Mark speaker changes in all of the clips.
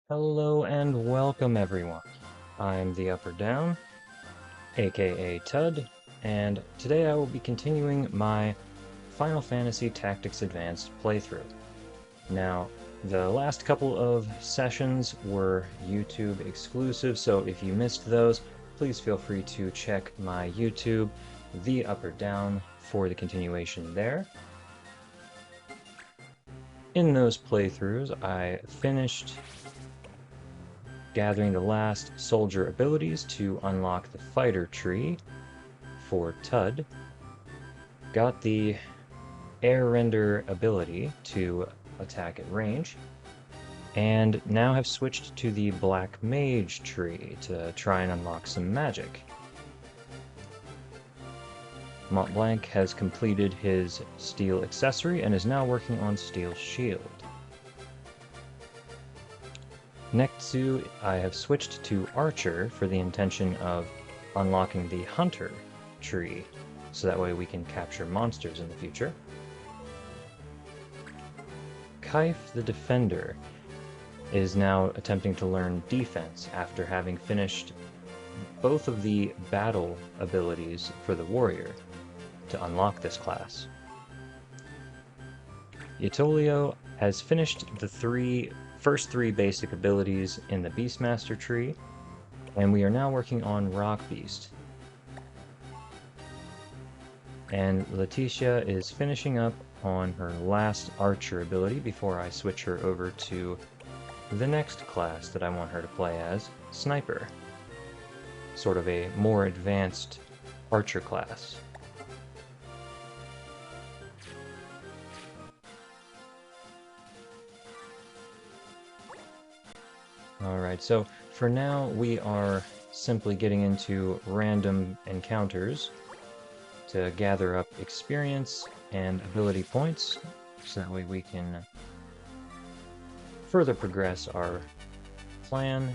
Speaker 1: Hello and welcome everyone. I'm the Upper Down, aka Tud, and today I will be continuing my Final Fantasy Tactics Advanced playthrough. Now, the last couple of sessions were YouTube exclusive, so if you missed those, please feel free to check my YouTube, The Upper Down, for the continuation there. In those playthroughs, I finished gathering the last soldier abilities to unlock the fighter tree for Tud, got the air render ability to attack at range, and now have switched to the black mage tree to try and unlock some magic. Montblanc has completed his steel accessory and is now working on steel shield. Next, I have switched to Archer for the intention of unlocking the Hunter tree, so that way we can capture monsters in the future. Kaif the Defender is now attempting to learn defense after having finished both of the battle abilities for the warrior to unlock this class. Yatolio has finished the first three basic abilities in the Beastmaster tree, and we are now working on Rock Beast. And Leticia is finishing up on her last Archer ability before I switch her over to the next class that I want her to play as, Sniper. Sort of a more advanced Archer class. Alright, so for now we are simply getting into random encounters to gather up experience and ability points, so that way we can further progress our plan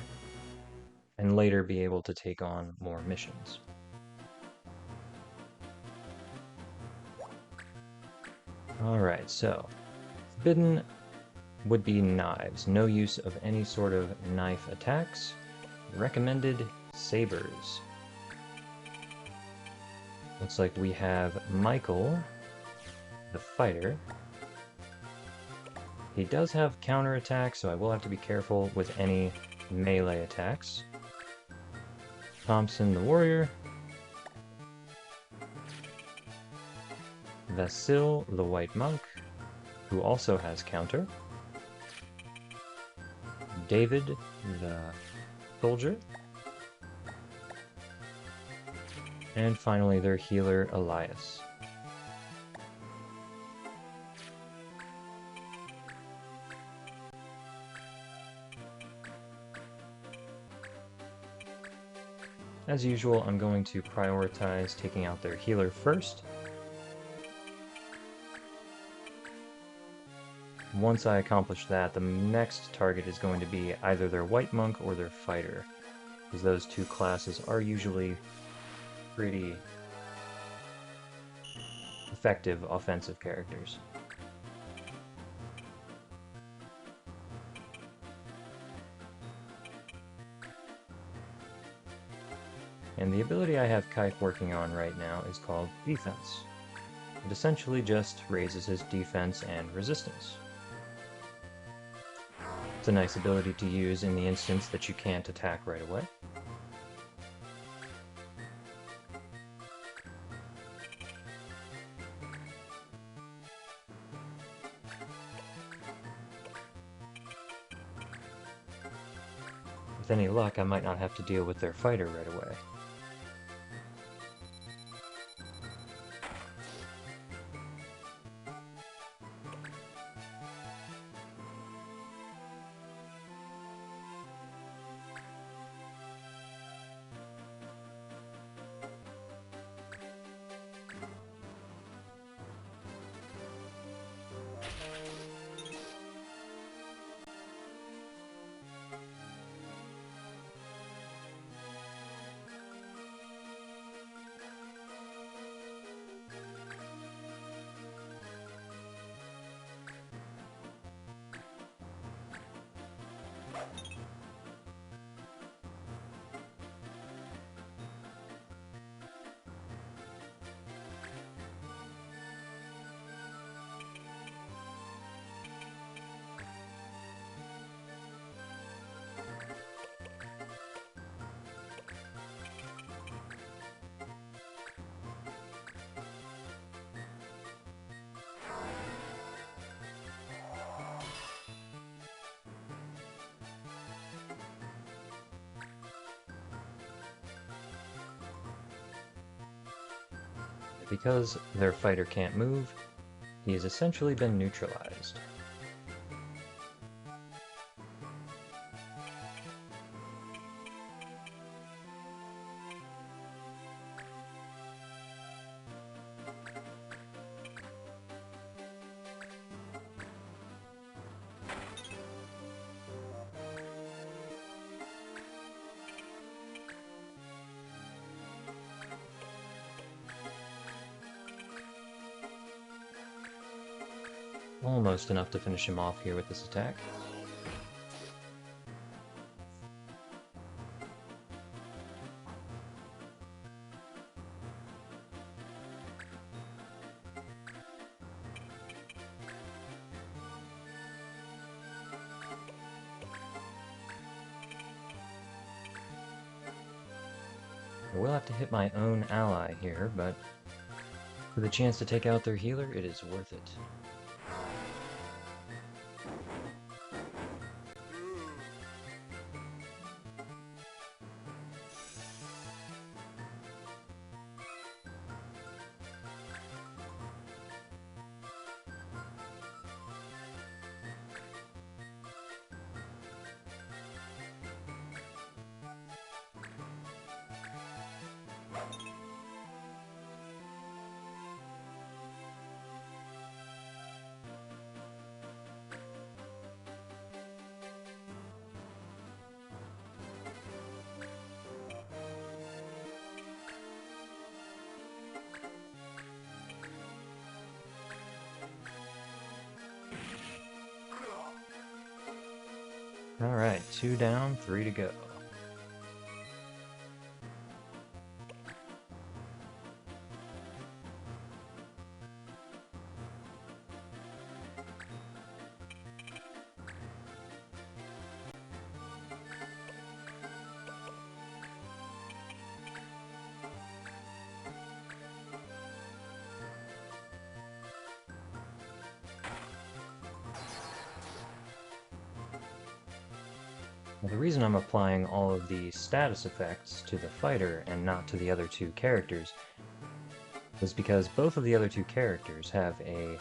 Speaker 1: and later be able to take on more missions. Alright, so forbidden would be knives. No use of any sort of knife attacks. Recommended sabers. Looks like we have Michael, the fighter. He does have counterattack, so I will have to be careful with any melee attacks. Thompson, the warrior. Vasil, the white monk, who also has counter. David, the soldier. And finally their healer, Elias. As usual, I'm going to prioritize taking out their healer first. Once I accomplish that, the next target is going to be either their white monk or their fighter, because those two classes are usually pretty effective offensive characters. And the ability I have Kaif working on right now is called Defense. It essentially just raises his defense and resistance. It's a nice ability to use in the instance that you can't attack right away. With any luck, I might not have to deal with their fighter right away. Because their fighter can't move, he has essentially been neutralized. Almost enough to finish him off here with this attack. I will have to hit my own ally here, but for the chance to take out their healer, it is worth it. Alright, 2 down, 3 to go. Now, the reason I'm applying all of the status effects to the fighter and not to the other two characters is because both of the other two characters have a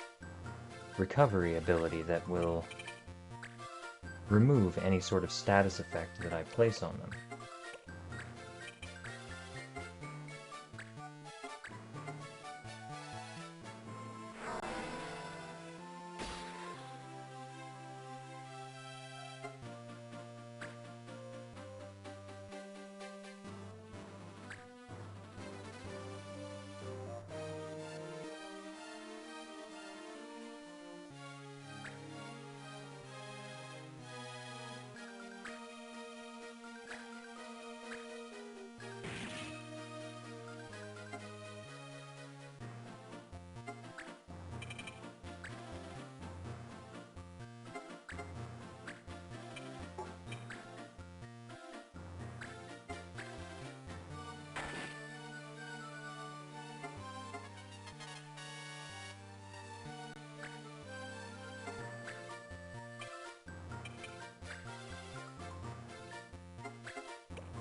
Speaker 1: recovery ability that will remove any sort of status effect that I place on them.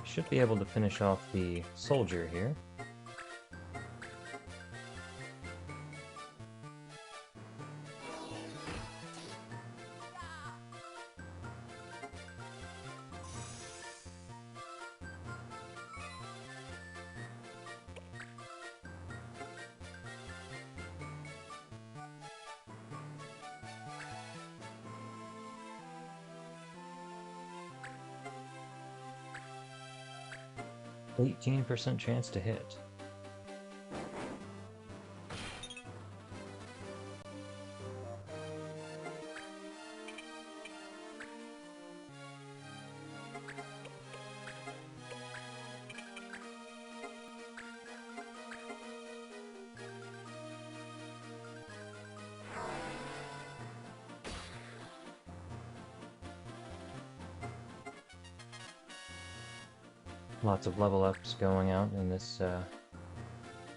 Speaker 1: Should be able to finish off the soldier here. %18 chance to hit. Lots of level ups going out in this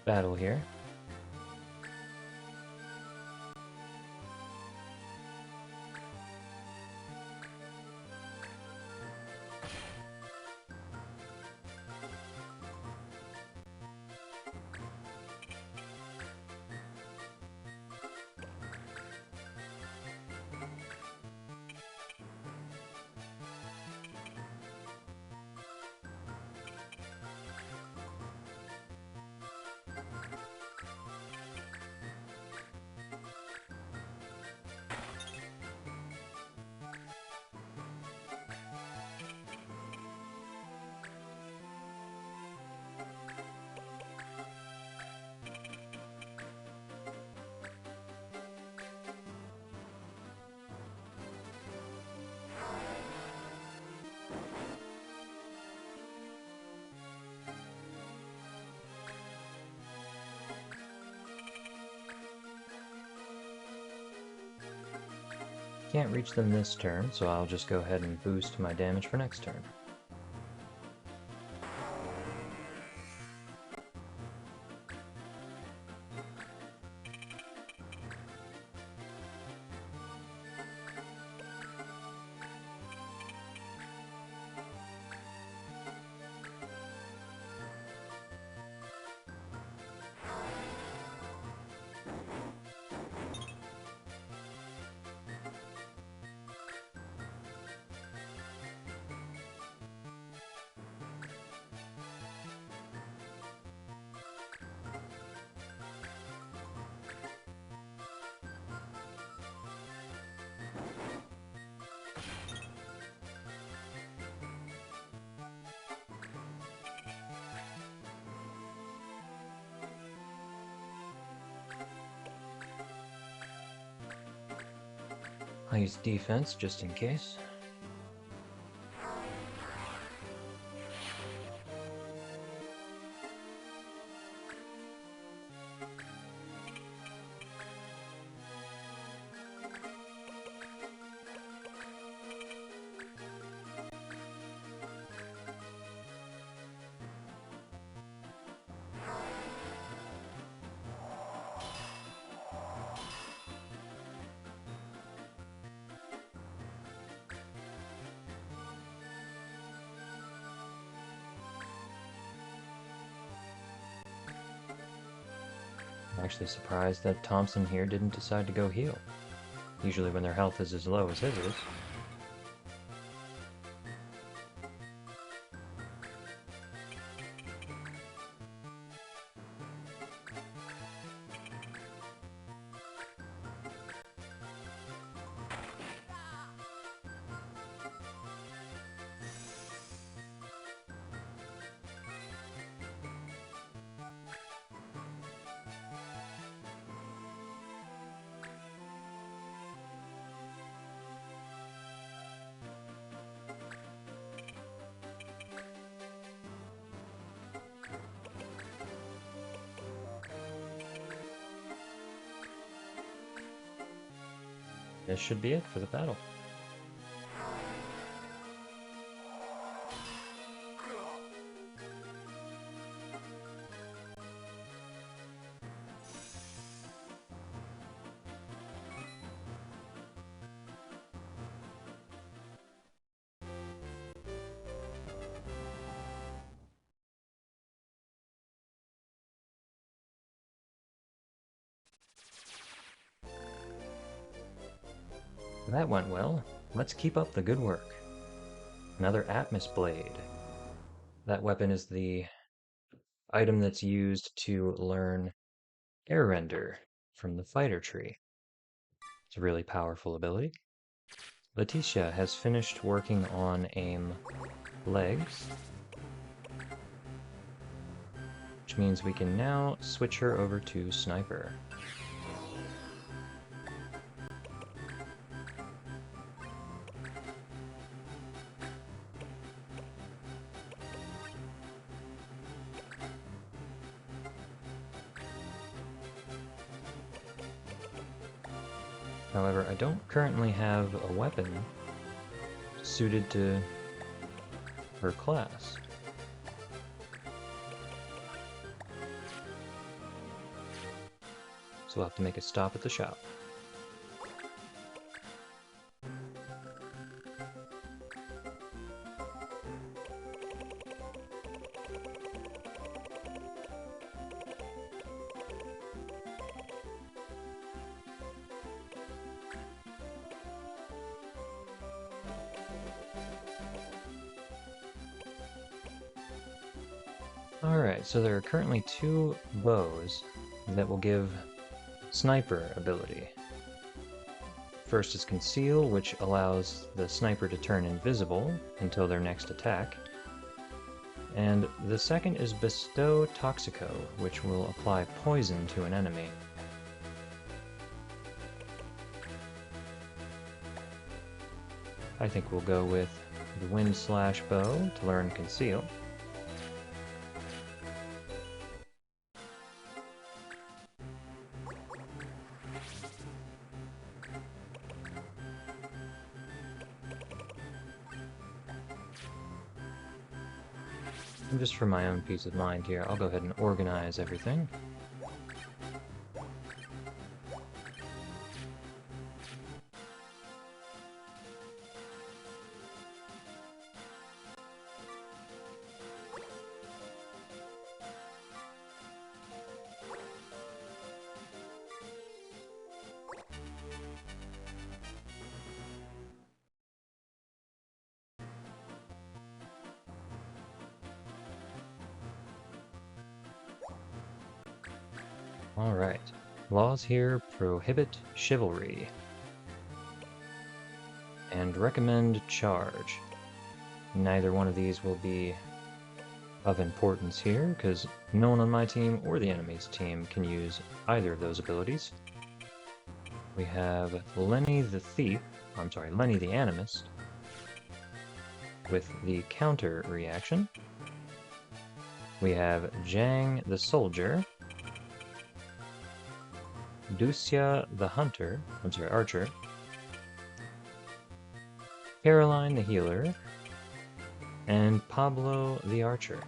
Speaker 1: battle here. Can't reach them this turn, so I'll just go ahead and boost my damage for next turn. I'll use defense just in case. I'm actually surprised that Thompson here didn't decide to go heal. Usually when their health is as low as his is. This should be it for the battle. That went well. Let's keep up the good work. Another Atmos Blade. That weapon is the item that's used to learn Air Render from the fighter tree. It's a really powerful ability. Leticia has finished working on AIM legs, which means we can now switch her over to Sniper. However, I don't currently have a weapon suited to her class. So we'll have to make a stop at the shop. Alright, so there are currently 2 bows that will give Sniper ability. First is Conceal, which allows the sniper to turn invisible until their next attack. And the second is Bestow Toxico, which will apply poison to an enemy. I think we'll go with the Wind Slash Bow to learn Conceal. And just for my own peace of mind here, I'll go ahead and organize everything. Alright. Laws here prohibit chivalry. And recommend charge. Neither one of these will be of importance here, because no one on my team or the enemy's team can use either of those abilities. We have Lenny the Thief, Lenny the Animist, with the counter reaction. We have Jang the Soldier, Ducia the Archer, Caroline the Healer, and Pablo the Archer.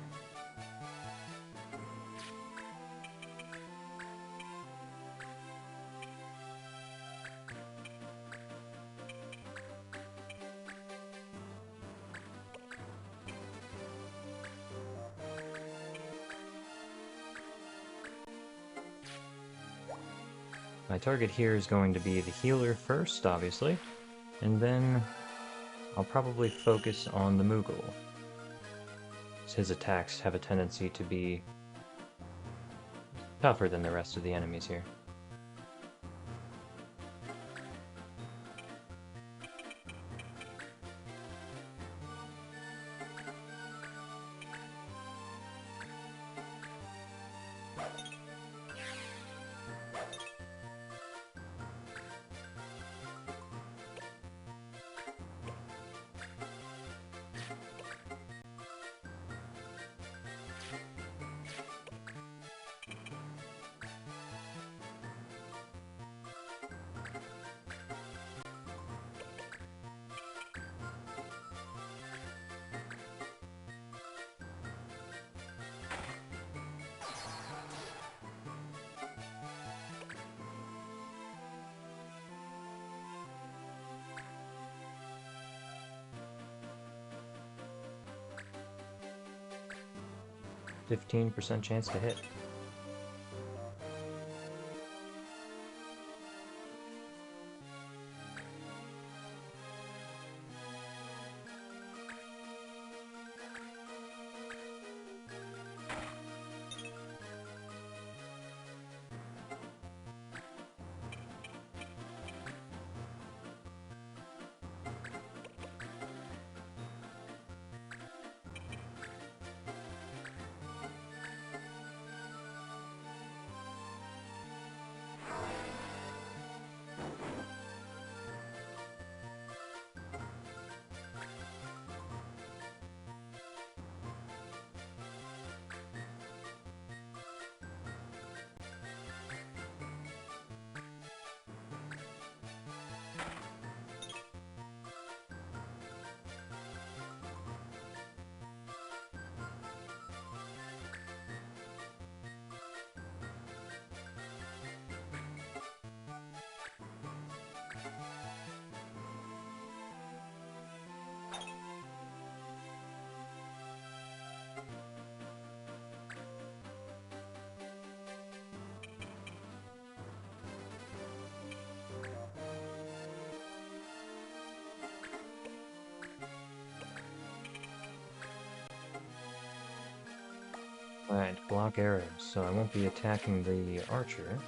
Speaker 1: My target here is going to be the healer first, obviously, and then I'll probably focus on the Moogle. His attacks have a tendency to be tougher than the rest of the enemies here. %15 chance to hit. Alright, block arrows, so I won't be attacking the archer.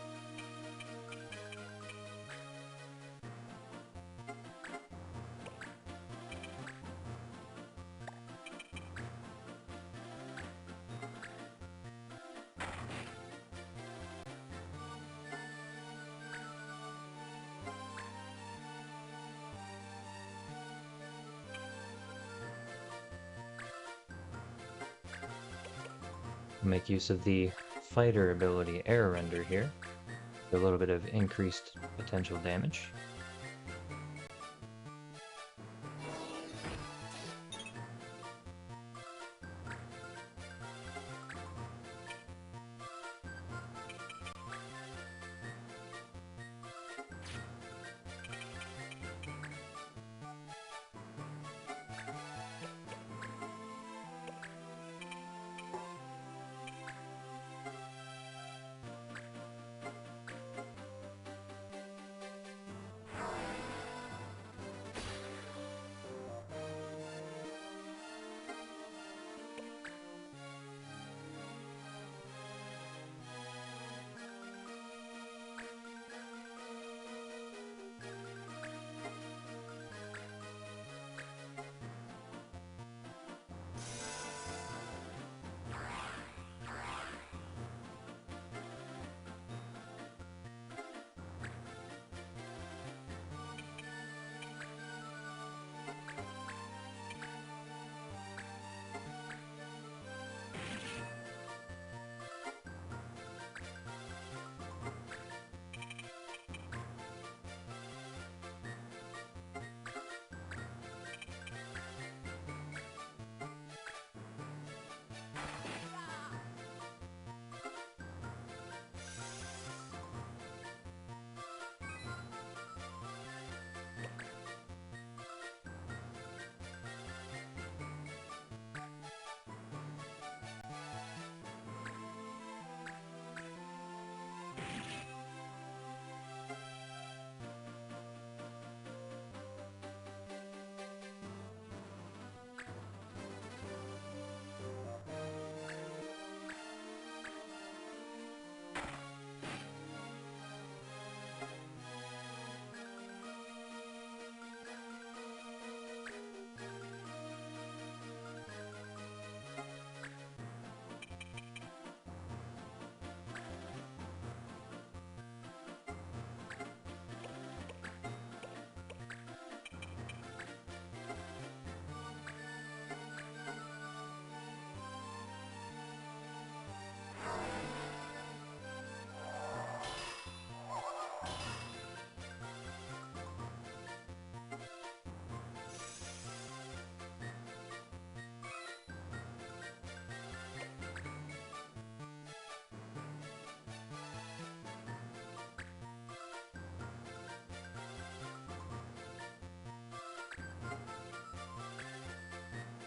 Speaker 1: Make use of the fighter ability Air Render here, for a little bit of increased potential damage.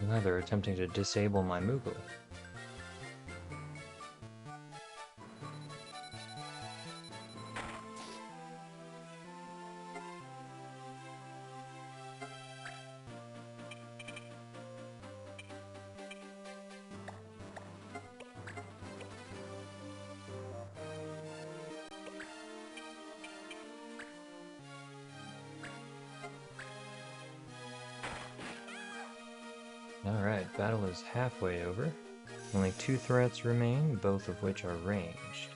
Speaker 1: Now they're attempting to disable my Moogle. Alright, battle is halfway over. Only 2 threats remain, both of which are ranged.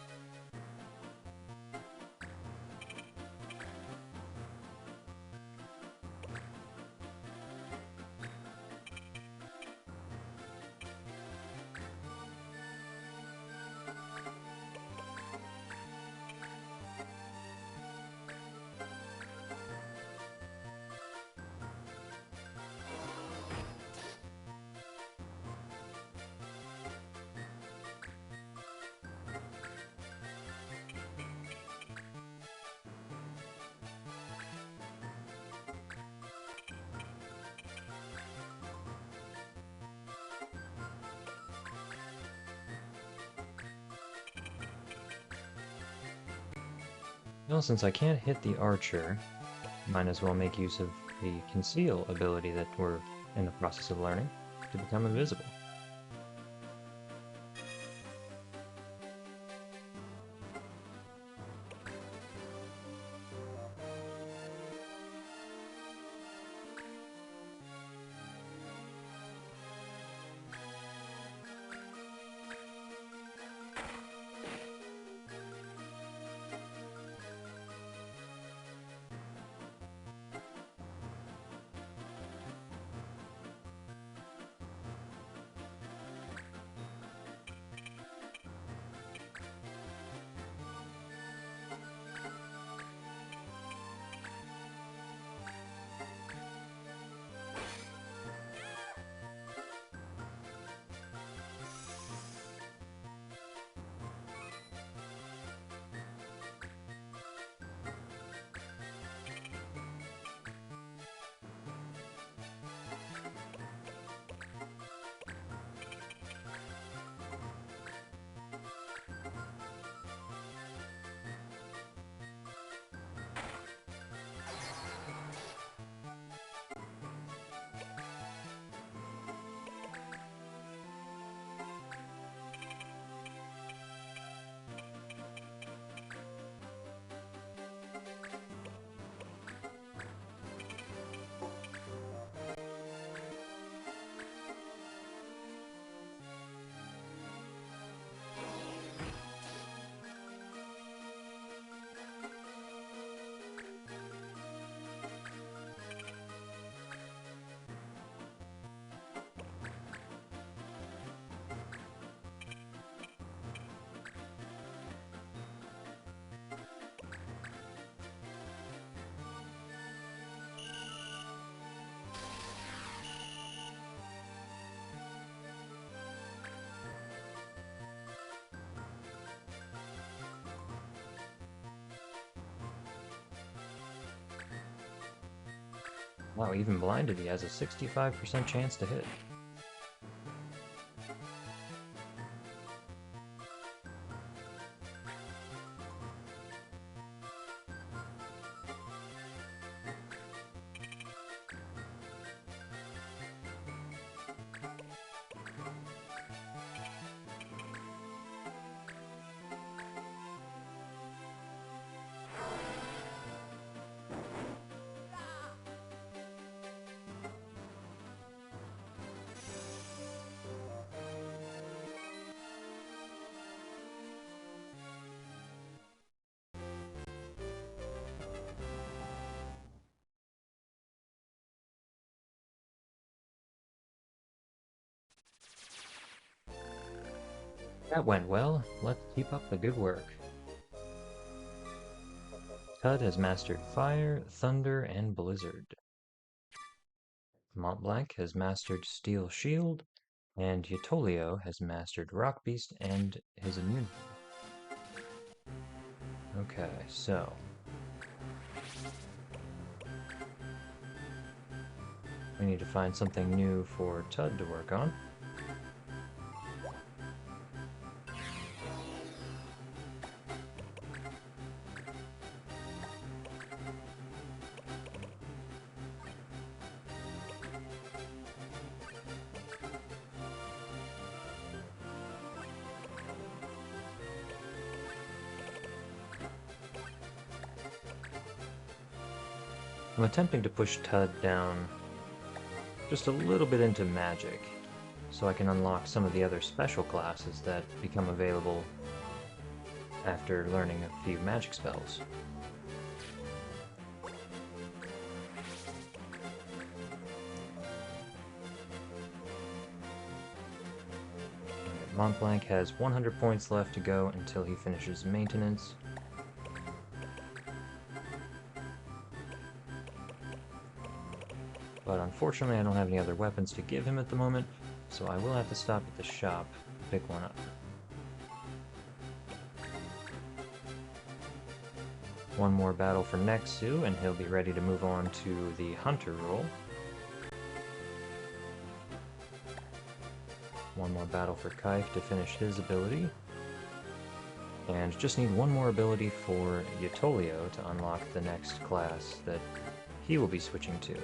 Speaker 1: Well, since I can't hit the archer, might as well make use of the conceal ability that we're in the process of learning to become invisible. Wow, even blinded, he has a 65% chance to hit. That went well. Let's keep up the good work. Tud has mastered Fire, Thunder, and Blizzard. Montblanc has mastered Steel Shield, and Yatolio has mastered Rock Beast and his immunity. Okay, so We need to find something new for Tud to work on. I'm attempting to push Tud down just a little bit into magic, so I can unlock some of the other special classes that become available after learning a few magic spells. Mont Blanc has 100 points left to go until he finishes maintenance. But unfortunately I don't have any other weapons to give him at the moment, so I will have to stop at the shop to pick one up. One more battle for Nexu, and he'll be ready to move on to the Hunter role. One more battle for Kaif to finish his ability. And just need one more ability for Yatolio to unlock the next class that he will be switching to.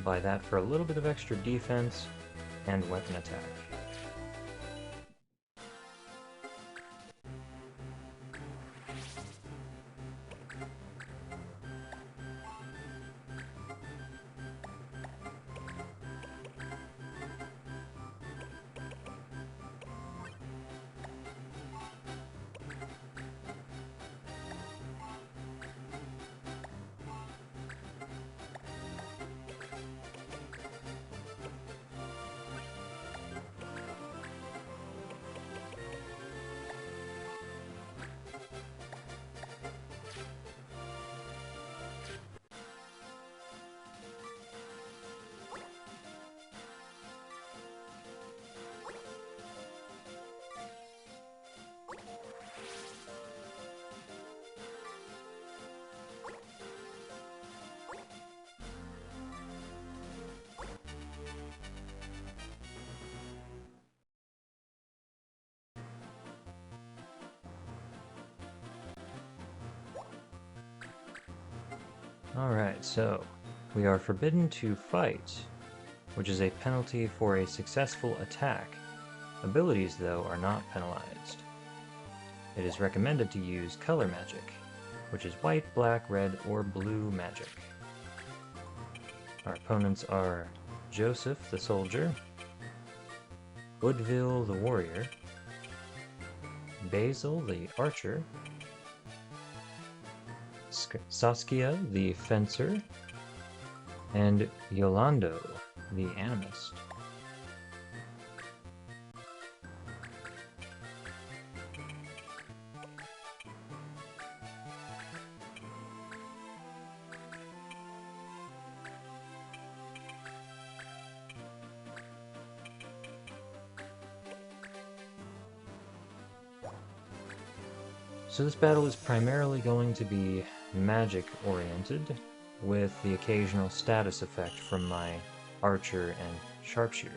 Speaker 1: Buy that for a little bit of extra defense and weapon attack. Alright, so we are forbidden to fight, which is a penalty for a successful attack. Abilities, though, are not penalized. It is recommended to use color magic, which is white, black, red, or blue magic. Our opponents are Joseph the Soldier, Woodville the Warrior, Basil the Archer, Saskia the Fencer, and Yolando the Animist. So this battle is primarily going to be magic-oriented, with the occasional status effect from my archer and sharpshooter.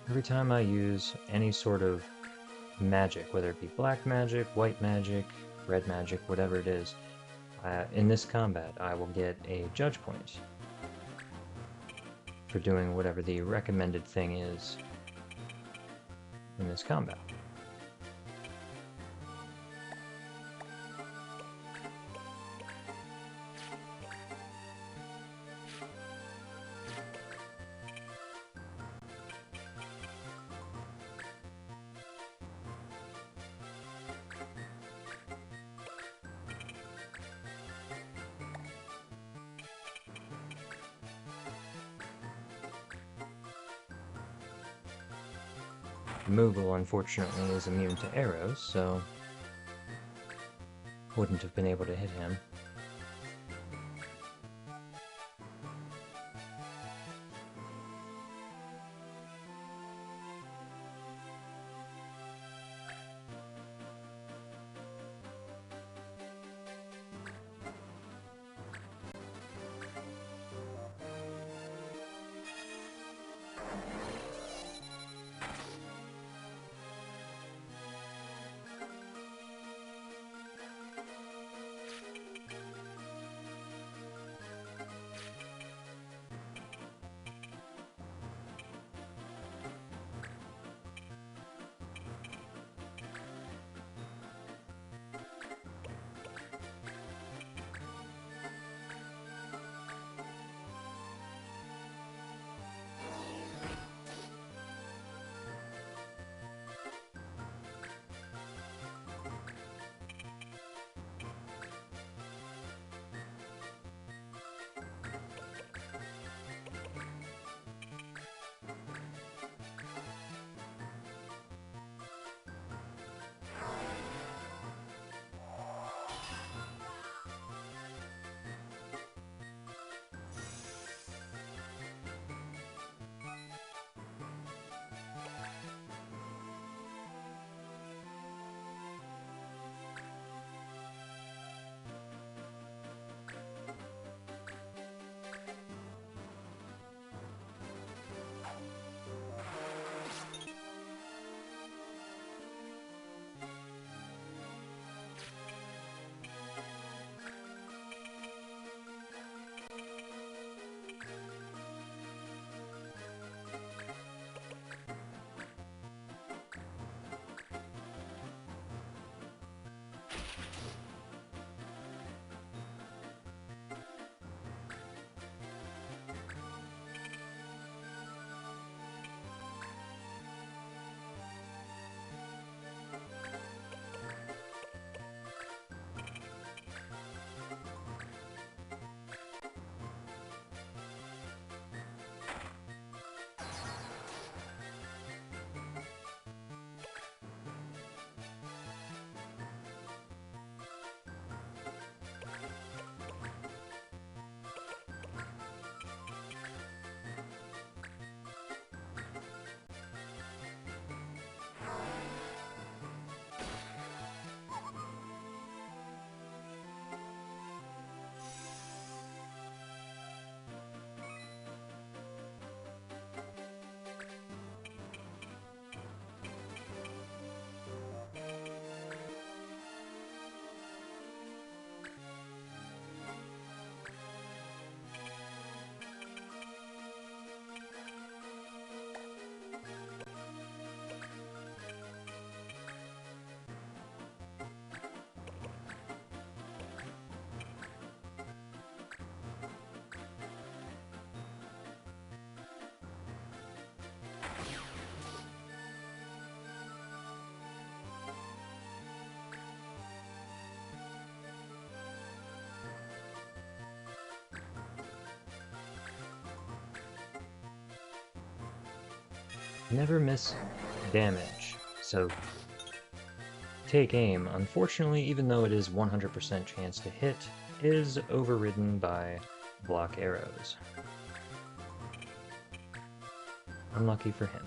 Speaker 1: Every time I use any sort of magic, whether it be black magic, white magic, red magic, whatever it is, in this combat I will get a judge point for doing whatever the recommended thing is in this combat. Moogle, unfortunately, is immune to arrows, so wouldn't have been able to hit him. Never miss damage, so take aim. Unfortunately, even though it is 100% chance to hit, is overridden by block arrows. Unlucky for him.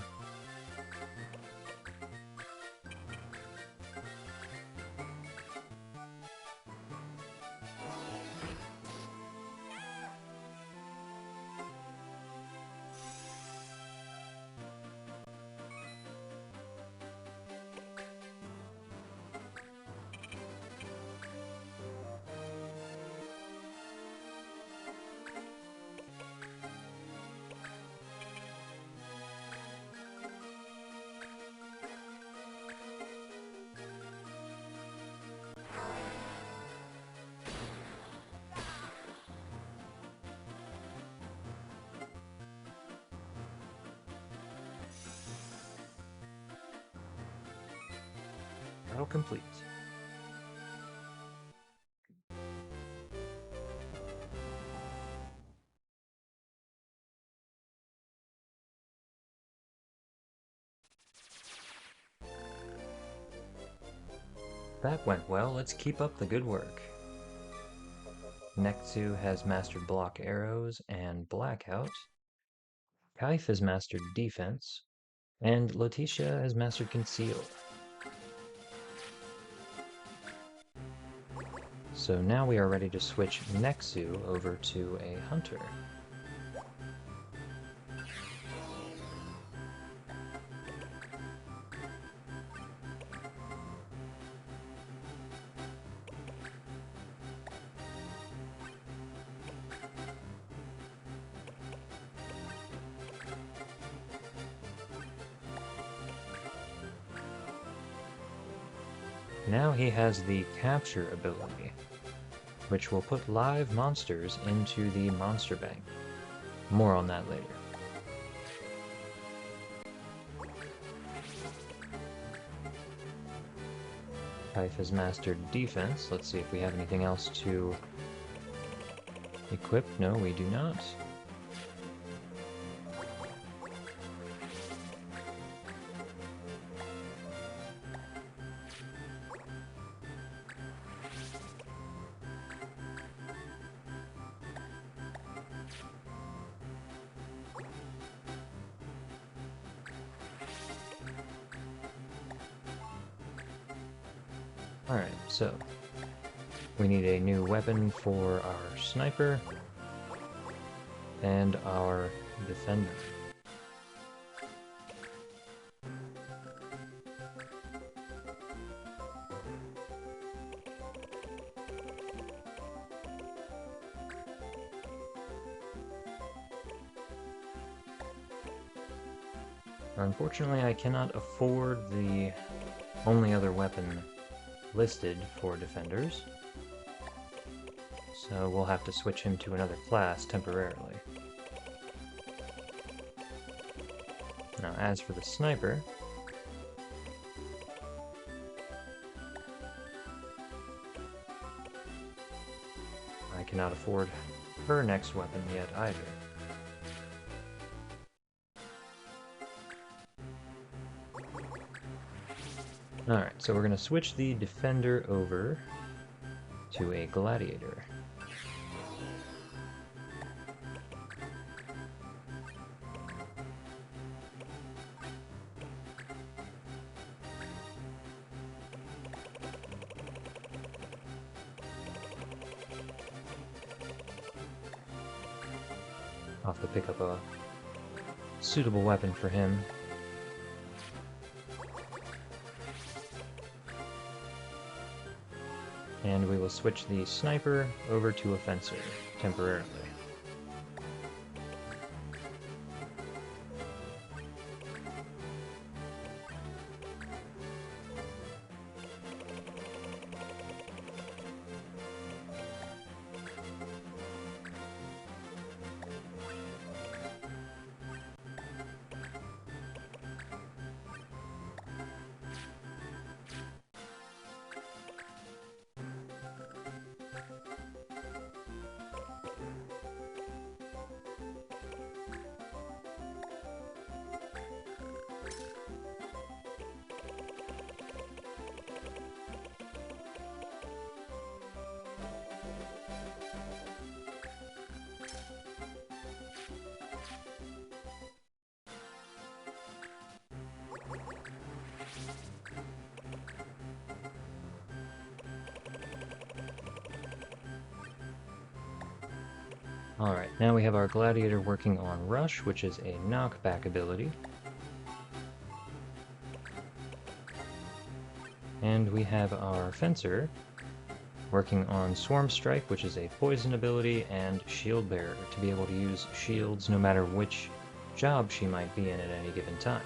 Speaker 1: battle complete. That went well, let's keep up the good work. Nexu has mastered block arrows and blackout. Kaif has mastered defense, and Letitia has mastered conceal. So now we are ready to switch Nexu over to a hunter. Now he has the capture ability, which will put live monsters into the monster bank. More on that later. Kaif has mastered defense. Let's see if we have anything else to equip. No, we do not. Alright, so we need a new weapon for our sniper and our defender. Unfortunately, I cannot afford the only other weapon listed for defenders, so we'll have to switch him to another class temporarily. Now, as for the sniper, I cannot afford her next weapon yet either. Alright, so we're going to switch the defender over to a gladiator. I'll have to pick up a suitable weapon for him. And we will switch the sniper over to a fencer temporarily. Alright, now we have our gladiator working on Rush, which is a knockback ability. And we have our fencer working on Swarm Strike, which is a poison ability, and Shield Bearer, to be able to use shields no matter which job she might be in at any given time.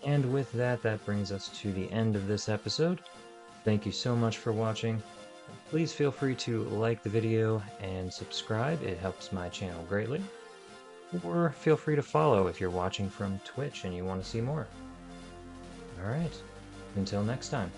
Speaker 1: And with that, that brings us to the end of this episode. Thank you so much for watching. Please feel free to like the video and subscribe, it helps my channel greatly. or feel free to follow if you're watching from Twitch and you want to see more. Alright, until next time.